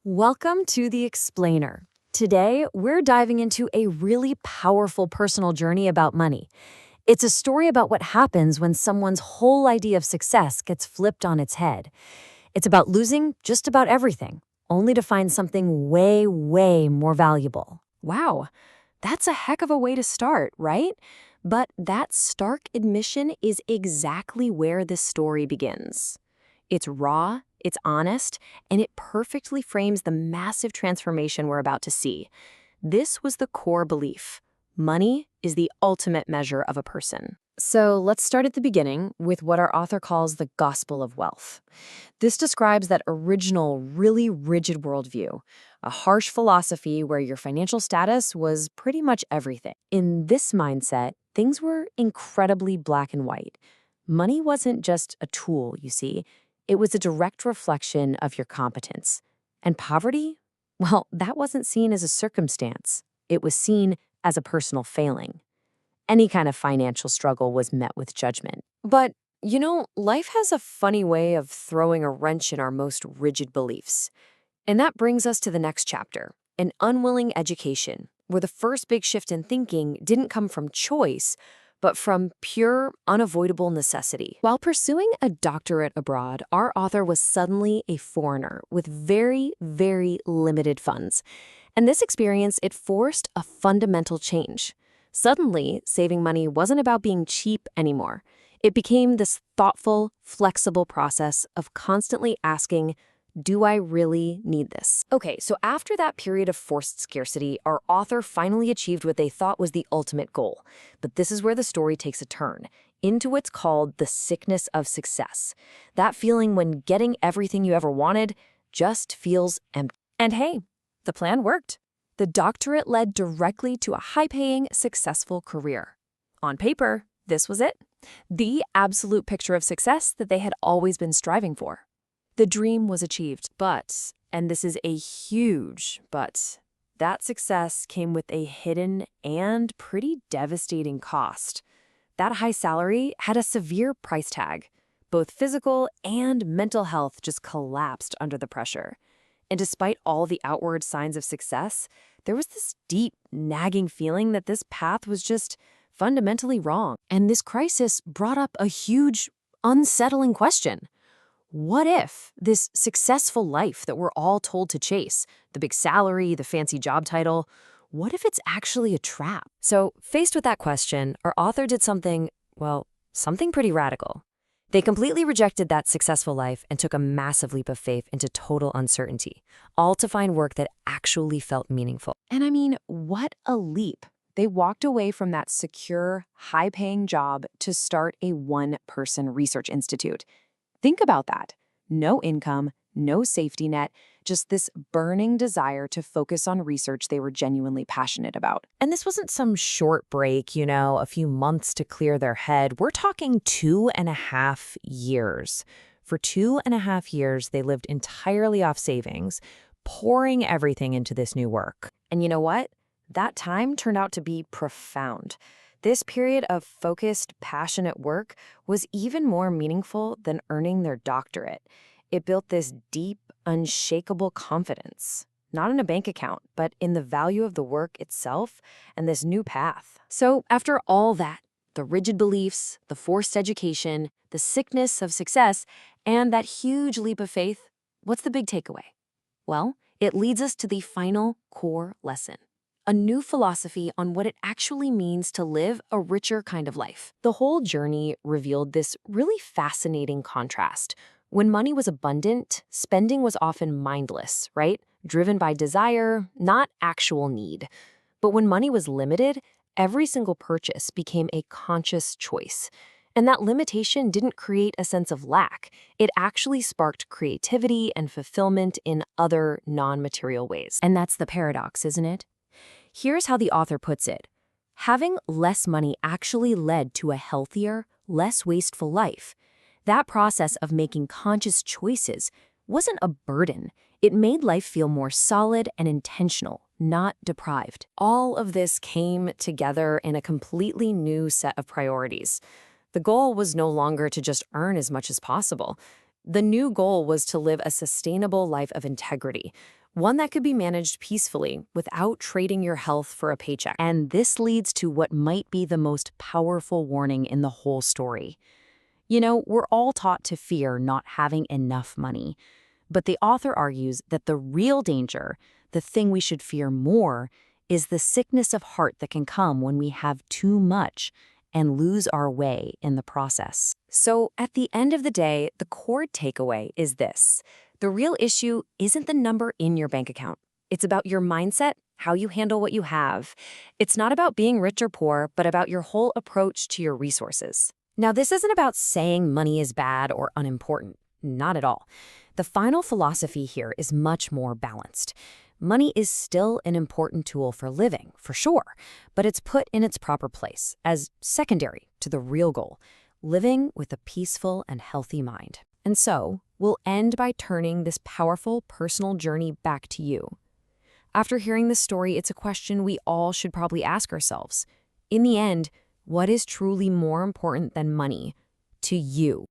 Welcome to The Explainer. Today, we're diving into a really powerful personal journey about money. It's a story about what happens when someone's whole idea of success gets flipped on its head. It's about losing just about everything, only to find something way, way more valuable. Wow, that's a heck of a way to start, right? But that stark admission is exactly where this story begins. It's raw, it's honest, and it perfectly frames the massive transformation we're about to see. This was the core belief. Money is the ultimate measure of a person. So let's start at the beginning with what our author calls the gospel of wealth. This describes that original, really rigid worldview, a harsh philosophy where your financial status was pretty much everything. In this mindset, things were incredibly black and white. Money wasn't just a tool, you see. It was a direct reflection of your competence. And poverty? Well, that wasn't seen as a circumstance. It was seen as a personal failing. Any kind of financial struggle was met with judgment. But, life has a funny way of throwing a wrench in our most rigid beliefs. And that brings us to the next chapter, an unwilling education, where the first big shift in thinking didn't come from choice, but from pure, unavoidable necessity. While pursuing a doctorate abroad, our author was suddenly a foreigner with very, very limited funds. And this experience, it forced a fundamental change. Suddenly, saving money wasn't about being cheap anymore. It became this thoughtful, flexible process of constantly asking, do I really need this? Okay, so after that period of forced scarcity, our author finally achieved what they thought was the ultimate goal. But this is where the story takes a turn, into what's called the sickness of success. That feeling when getting everything you ever wanted just feels empty. And hey, the plan worked. The doctorate led directly to a high-paying, successful career. On paper, this was it. The absolute picture of success that they had always been striving for. The dream was achieved, but, and this is a huge but, that success came with a hidden and pretty devastating cost. That high salary had a severe price tag. Both physical and mental health just collapsed under the pressure. And despite all the outward signs of success, there was this deep, nagging feeling that this path was just fundamentally wrong. And this crisis brought up a huge, unsettling question. What if this successful life that we're all told to chase, the big salary, the fancy job title, what if it's actually a trap? So, faced with that question, our author did something pretty radical. They completely rejected that successful life and took a massive leap of faith into total uncertainty, all to find work that actually felt meaningful. And I mean, what a leap. They walked away from that secure, high-paying job to start a one-person research institute. Think about that. No income, no safety net, just this burning desire to focus on research they were genuinely passionate about. And this wasn't some short break, a few months to clear their head. We're talking 2.5 years. For 2.5 years, they lived entirely off savings, pouring everything into this new work. And you know what? That time turned out to be profound. This period of focused, passionate work was even more meaningful than earning their doctorate. It built this deep, unshakable confidence, not in a bank account, but in the value of the work itself and this new path. So after all that, the rigid beliefs, the forced education, the sickness of success, and that huge leap of faith, what's the big takeaway? Well, it leads us to the final core lesson. A new philosophy on what it actually means to live a richer kind of life. The whole journey revealed this really fascinating contrast. When money was abundant, spending was often mindless, right? Driven by desire, not actual need. But when money was limited, every single purchase became a conscious choice. And that limitation didn't create a sense of lack. It actually sparked creativity and fulfillment in other non-material ways. And that's the paradox, isn't it? Here's how the author puts it. Having less money actually led to a healthier, less wasteful life. That process of making conscious choices wasn't a burden. It made life feel more solid and intentional, not deprived. All of this came together in a completely new set of priorities. The goal was no longer to just earn as much as possible. The new goal was to live a sustainable life of integrity, one that could be managed peacefully without trading your health for a paycheck. And this leads to what might be the most powerful warning in the whole story. We're all taught to fear not having enough money. But the author argues that the real danger, the thing we should fear more, is the sickness of heart that can come when we have too much and lose our way in the process. So at the end of the day, the core takeaway is this. The real issue isn't the number in your bank account. It's about your mindset, how you handle what you have. It's not about being rich or poor, but about your whole approach to your resources. Now, this isn't about saying money is bad or unimportant. Not at all. The final philosophy here is much more balanced. Money is still an important tool for living, for sure, but it's put in its proper place as secondary to the real goal, living with a peaceful and healthy mind. And so, we'll end by turning this powerful personal journey back to you. After hearing this story, it's a question we all should probably ask ourselves. In the end, what is truly more important than money to you?